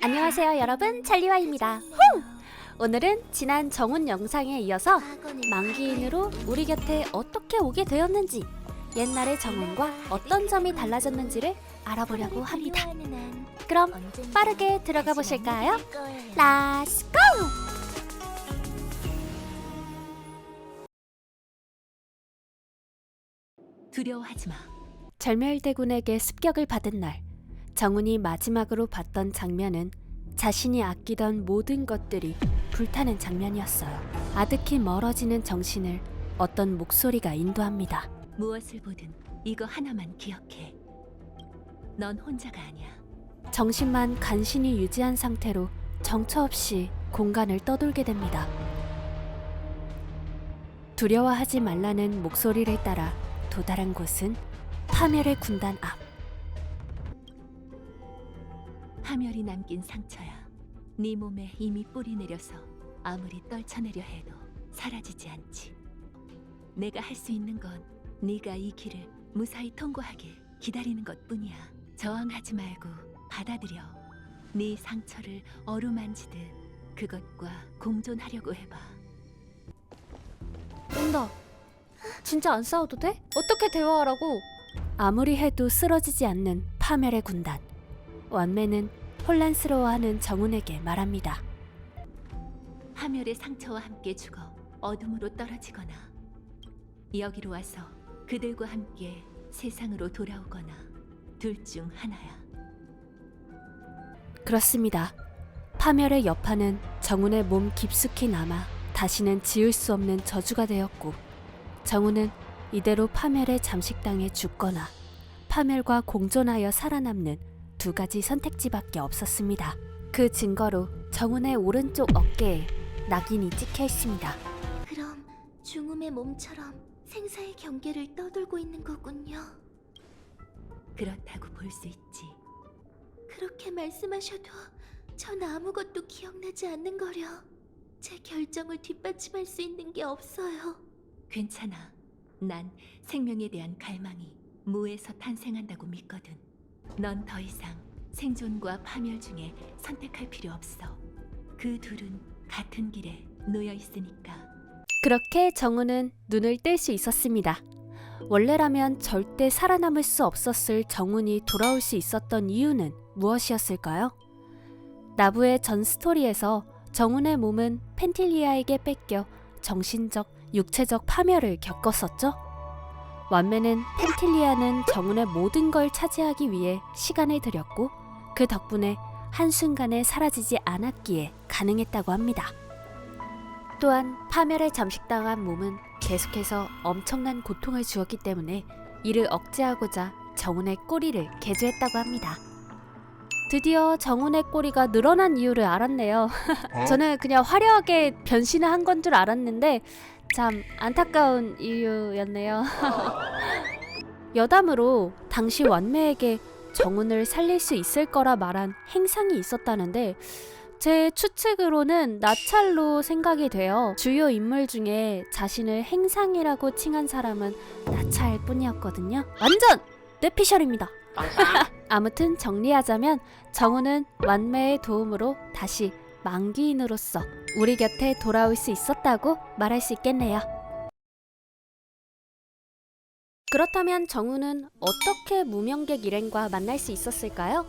안녕하세요 여러분, 찰리와입니다. 호! 오늘은 지난 정훈 영상에 이어서 만기인으로 우리 곁에 어떻게 오게 되었는지, 옛날의 정훈과 어떤 점이 달라졌는지를 알아보려고 합니다. 그럼 빠르게 들어가 보실까요? 렛츠 고! 두려워하지 마. 절멸대군에게 습격을 받은 날, 정훈이 마지막으로 봤던 장면은 자신이 아끼던 모든 것들이 불타는 장면이었어요. 아득히 멀어지는 정신을 어떤 목소리가 인도합니다. 무엇을 보든 이거 하나만 기억해. 넌 혼자가 아니야. 정신만 간신히 유지한 상태로 정처 없이 공간을 떠돌게 됩니다. 두려워하지 말라는 목소리를 따라 도달한 곳은 파멸의 군단 앞. 파멸이 남긴 상처야. 네 몸에 이미 뿌리 내려서 아무리 떨쳐내려 해도 사라지지 않지. 내가 할 수 있는 건 네가 이 길을 무사히 통과하길 기다리는 것뿐이야. 저항하지 말고 받아들여. 네 상처를 어루만지듯 그것과 공존하려고 해봐. 온다. 진짜 안 싸워도 돼? 어떻게 대화하라고? 아무리 해도 쓰러지지 않는 파멸의 군단. 완매는 혼란스러워하는 정훈에게 말합니다. 파멸의 상처와 함께 죽어 어둠으로 떨어지거나 여기로 와서 그들과 함께 세상으로 돌아오거나 둘 중 하나야. 그렇습니다. 파멸의 여파는 정훈의 몸 깊숙이 남아 다시는 지울 수 없는 저주가 되었고, 정훈은 이대로 파멸에 잠식당해 죽거나 파멸과 공존하여 살아남는 두 가지 선택지밖에 없었습니다. 그 증거로 정훈의 오른쪽 어깨에 낙인이 찍혀 있습니다. 그럼 중음의 몸처럼 생사의 경계를 떠돌고 있는 거군요. 그렇다고 볼 수 있지. 그렇게 말씀하셔도 전 아무것도 기억나지 않는 거려. 제 결정을 뒷받침할 수 있는 게 없어요. 괜찮아. 난 생명에 대한 갈망이 무에서 탄생한다고 믿거든. 넌 더 이상 생존과 파멸 중에 선택할 필요 없어. 그 둘은 같은 길에 놓여 있으니까. 그렇게 정훈은 눈을 뜰 수 있었습니다. 원래라면 절대 살아남을 수 없었을 정훈이 돌아올 수 있었던 이유는 무엇이었을까요? 나부의 전 스토리에서 정훈의 몸은 펜틸리아에게 뺏겨 정신적, 육체적 파멸을 겪었었죠? 완매는 펜틸리아는 정훈의 모든 걸 차지하기 위해 시간을 들였고, 그 덕분에 한순간에 사라지지 않았기에 가능했다고 합니다. 또한 파멸에 잠식당한 몸은 계속해서 엄청난 고통을 주었기 때문에 이를 억제하고자 정훈의 꼬리를 개조했다고 합니다. 드디어 정훈의 꼬리가 늘어난 이유를 알았네요. 저는 그냥 화려하게 변신을 한 건 줄 알았는데 참 안타까운 이유였네요. 여담으로 당시 완매에게 정훈을 살릴 수 있을 거라 말한 행상이 있었다는데, 제 추측으로는 나찰로 생각이 돼요. 주요 인물 중에 자신을 행상이라고 칭한 사람은 나찰 뿐이었거든요. 완전 뇌피셜입니다. 아무튼 정리하자면 정훈은 완매의 도움으로 다시 만기인으로서 우리 곁에 돌아올 수 있었다고 말할 수 있겠네요. 그렇다면 정훈은 어떻게 무명객 일행과 만날 수 있었을까요?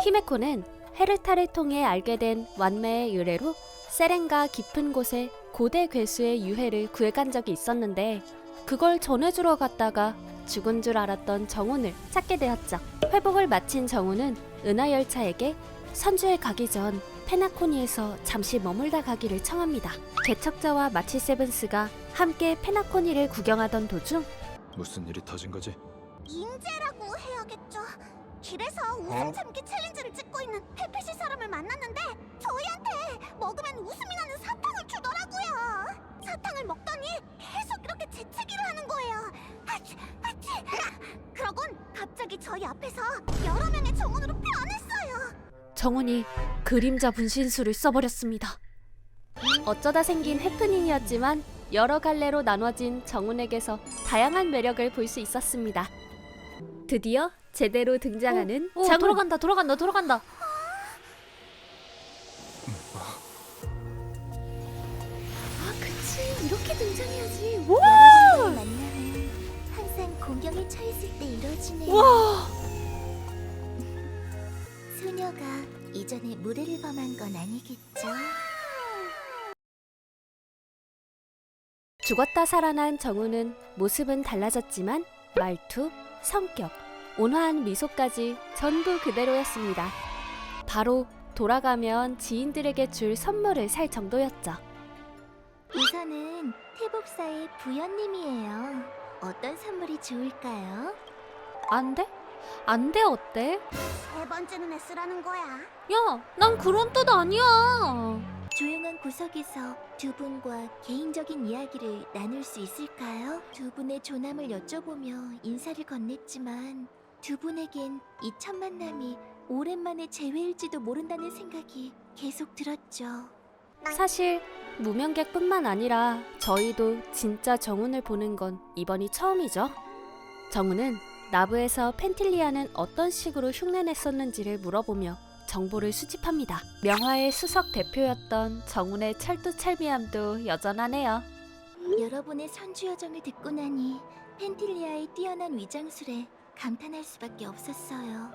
히메코는 헤르타를 통해 알게 된 완매의 의뢰로 세렌가 깊은 곳에 고대 괴수의 유해를 구해간 적이 있었는데, 그걸 전해주러 갔다가 죽은 줄 알았던 정훈을 찾게 되었죠. 회복을 마친 정훈은 은하열차에게 선주에 가기 전 페나코니에서 잠시 머물다 가기를 청합니다. 개척자와 마치 세븐스가 함께 페나코니를 구경하던 도중 무슨 일이 터진 거지? 인재라고 해야겠죠. 길에서 웃음 참기 챌린지를 찍고 있는 페페시 사람을 만났는데 저희한테 먹으면 웃음이 나는 사탕을 주더라고요. 사탕을 먹더니 계속 이렇게 재채기를 하는 거예요. 하치, 하치. 그러곤 갑자기 저희 앞에서 여러 명의 정원으로 변했어요. 정훈이 그림자 분신술을 써버렸습니다. 어쩌다 생긴 해프닝이었지만 여러 갈래로 나눠진 정훈에게서 다양한 매력을 볼 수 있었습니다. 드디어 제대로 등장하는 정훈. 돌아간다. 이렇게 등장해야지. 와! 여러분과의 만남은 항상 공경에 처했을 때 이루어지네요. 와! 소녀가 이전에 무례를 범한 건 아니겠죠? 죽었다 살아난 정우는 모습은 달라졌지만 말투, 성격, 온화한 미소까지 전부 그대로였습니다. 바로 돌아가면 지인들에게 줄 선물을 살 정도였죠. 우선은 태복사의 부연님이에요. 어떤 선물이 좋을까요? 안 돼? 안 돼 어때? 세 번째 눈에 쓰라는 거야. 야, 난 그런 뜻 아니야. 조용한 구석에서 두 분과 개인적인 이야기를 나눌 수 있을까요? 두 분의 조남을 여쭤보며 인사를 건넸지만 두 분에겐 이 첫 만남이 오랜만에 재회일지도 모른다는 생각이 계속 들었죠. 사실 무명객뿐만 아니라 저희도 진짜 정훈을 보는 건 이번이 처음이죠. 정훈은 나부에서 펜틸리아는 어떤 식으로 흉내냈었는지를 물어보며 정보를 수집합니다. 명화의 수석 대표였던 정훈의 철두철미함도 여전하네요. 여러분의 선주 여정을 듣고 나니 펜틸리아의 뛰어난 위장술에 감탄할 수밖에 없었어요.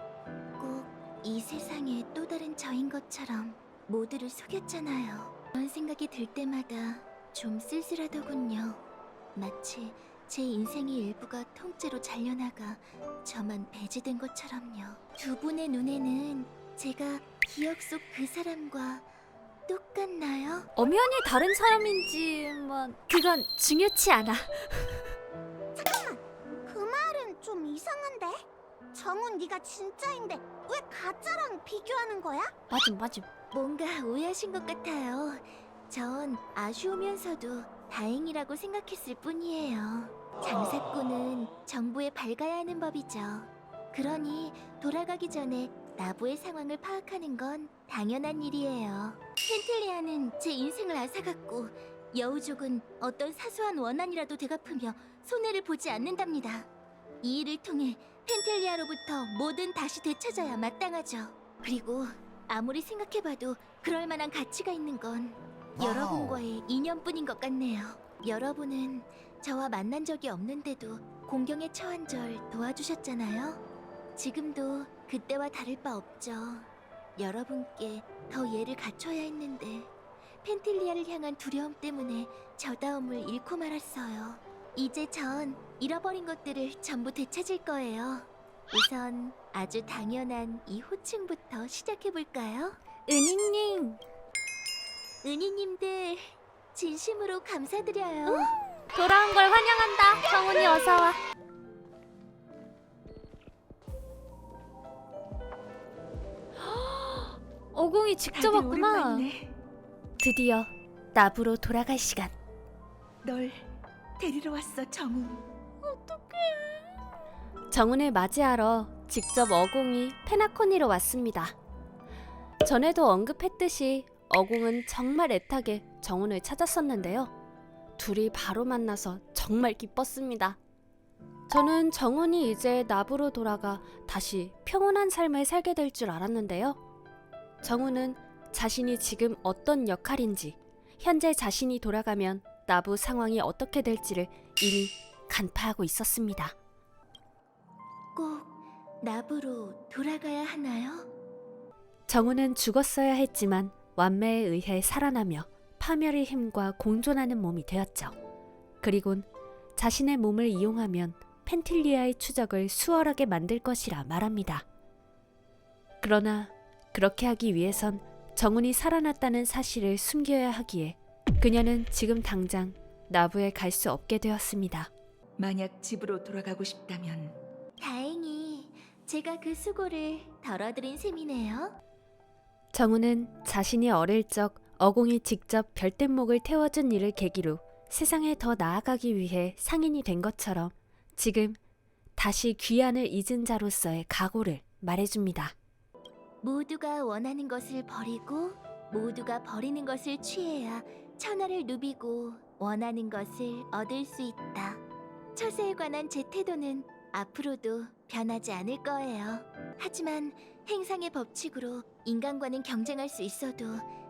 꼭 이 세상의 또 다른 저인 것처럼 모두를 속였잖아요. 그런 생각이 들 때마다 좀 쓸쓸하더군요. 마치 제 인생의 일부가 통째로 잘려나가 저만 배제된 것처럼요. 두 분의 눈에는 제가 기억 속 그 사람과 똑같나요? 엄연히 다른 사람인지만 그건 중요치 않아. 그 말은 좀 이상한데? 정훈 네가 진짜인데 왜 가짜랑 비교하는 거야? 맞음. 뭔가 오해하신 것 같아요. 전 아쉬우면서도 다행이라고 생각했을 뿐이에요. 장사꾼은 정보에 밝아야 하는 법이죠. 그러니 돌아가기 전에 나부의 상황을 파악하는 건 당연한 일이에요. 펜텔리아는 제 인생을 앗아갔고 여우족은 어떤 사소한 원한이라도 되갚으며 손해를 보지 않는답니다. 이 일을 통해 펜텔리아로부터 뭐든 다시 되찾아야 마땅하죠. 그리고 아무리 생각해봐도 그럴 만한 가치가 있는 건 여러분과의 인연뿐인 것 같네요. 여러분은 저와 만난 적이 없는데도 공경에 처한 절 도와주셨잖아요. 지금도 그때와 다를 바 없죠. 여러분께 더 예를 갖춰야 했는데 펜틸리아를 향한 두려움 때문에 저다움을 잃고 말았어요. 이제 전 잃어버린 것들을 전부 되찾을 거예요. 우선 아주 당연한 이 호칭부터 시작해볼까요? 은희님, 은희님들 진심으로 감사드려요. 돌아온 걸 환영한다. 정훈이 어서 와. 어공이 직접 다들 왔구나. 오랜만이네. 드디어 나부로 돌아갈 시간. 널 데리러 왔어, 정훈. 정훈을 맞이하러 직접 어공이 페나코니로 왔습니다. 전에도 언급했듯이 어공은 정말 애타게 정훈을 찾았었는데요. 둘이 바로 만나서 정말 기뻤습니다. 저는 정훈이 이제 나부로 돌아가 다시 평온한 삶을 살게 될 줄 알았는데요. 정훈은 자신이 지금 어떤 역할인지, 현재 자신이 돌아가면 나부 상황이 어떻게 될지를 이미 간파하고 있었습니다. 꼭 나부로 돌아가야 하나요? 정훈은 죽었어야 했지만 완매에 의해 살아나며 파멸의 힘과 공존하는 몸이 되었죠. 그리곤 자신의 몸을 이용하면 펜틸리아의 추적을 수월하게 만들 것이라 말합니다. 그러나 그렇게 하기 위해선 정훈이 살아났다는 사실을 숨겨야 하기에 그녀는 지금 당장 나부에 갈 수 없게 되었습니다. 만약 집으로 돌아가고 싶다면 다행히 제가 그 수고를 덜어드린 셈이네요. 정훈은 자신이 어릴 적 어공이 직접 별대목을 태워준 일을 계기로 세상에 더 나아가기 위해 상인이 된 것처럼 지금 다시 귀환을 잊은 자로서의 각오를 말해줍니다. 모두가 원하는 것을 버리고 모두가 버리는 것을 취해야 천하를 누비고 원하는 것을 얻을 수 있다. 처세에 관한 제 태도는 앞으로도 변하지 않을 거예요. 하지만 행상의 법칙으로 인간과는 경쟁할 수 있어도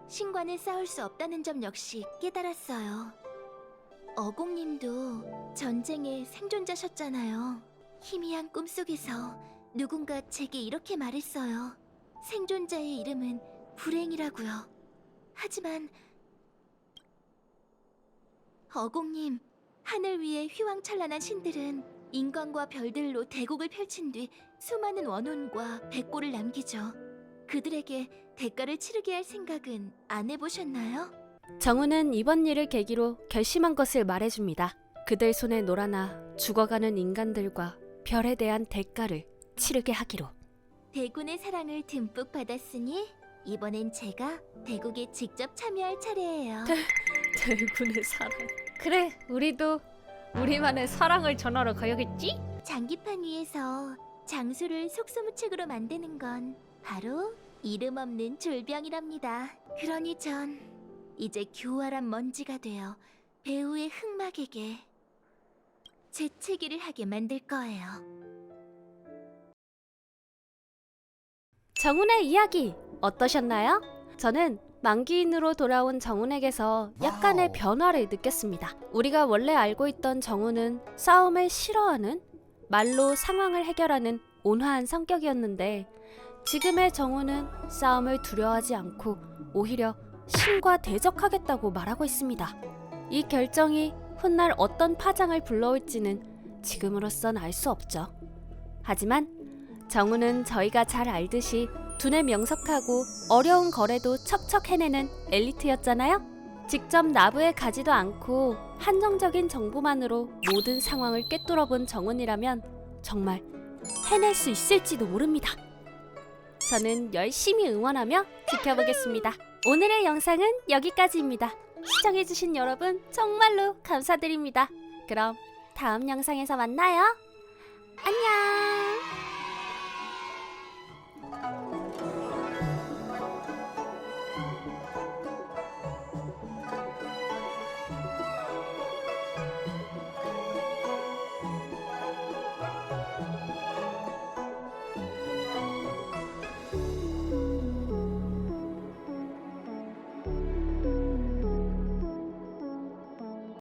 신과는 싸울 수 없다는 점 역시 깨달았어요. 어공님도 전쟁의 생존자셨잖아요. 희미한 꿈속에서 누군가 제게 이렇게 말했어요. 생존자의 이름은 불행이라고요. 하지만 어공님, 하늘 위의 휘황찬란한 신들은 인간과 별들로 대국을 펼친 뒤 수많은 원혼과 백골을 남기죠. 그들에게 대가를 치르게 할 생각은 안 해보셨나요? 정우는 이번 일을 계기로 결심한 것을 말해줍니다. 그들 손에 놀아나 죽어가는 인간들과 별에 대한 대가를 치르게 하기로. 대군의 사랑을 듬뿍 받았으니 이번엔 제가 대국에 직접 참여할 차례예요. 대군의 사랑. 그래, 우리도 우리만의 사랑을 전하러 가야겠지? 장기판 위에서 장수를 속수무책으로 만드는 건 바로 이름 없는 졸병이랍니다. 그러니 전 이제 교활한 먼지가 되어 배우의 흑막에게 재채기를 하게 만들 거예요. 정훈의 이야기 어떠셨나요? 저는 만기인으로 돌아온 정훈에게서 약간의 변화를 느꼈습니다. 우리가 원래 알고 있던 정훈은 싸움을 싫어하는, 말로 상황을 해결하는 온화한 성격이었는데 지금의 정훈은 싸움을 두려워하지 않고 오히려 신과 대적하겠다고 말하고 있습니다. 이 결정이 훗날 어떤 파장을 불러올지는 지금으로선 알 수 없죠. 하지만 정훈은 저희가 잘 알듯이 두뇌 명석하고 어려운 거래도 척척 해내는 엘리트였잖아요. 직접 나부에 가지도 않고 한정적인 정보만으로 모든 상황을 꿰뚫어본 정훈이라면 정말 해낼 수 있을지도 모릅니다. 저는 열심히 응원하며 지켜보겠습니다. 오늘의 영상은 여기까지입니다. 시청해주신 여러분 정말로 감사드립니다. 그럼 다음 영상에서 만나요. 안녕.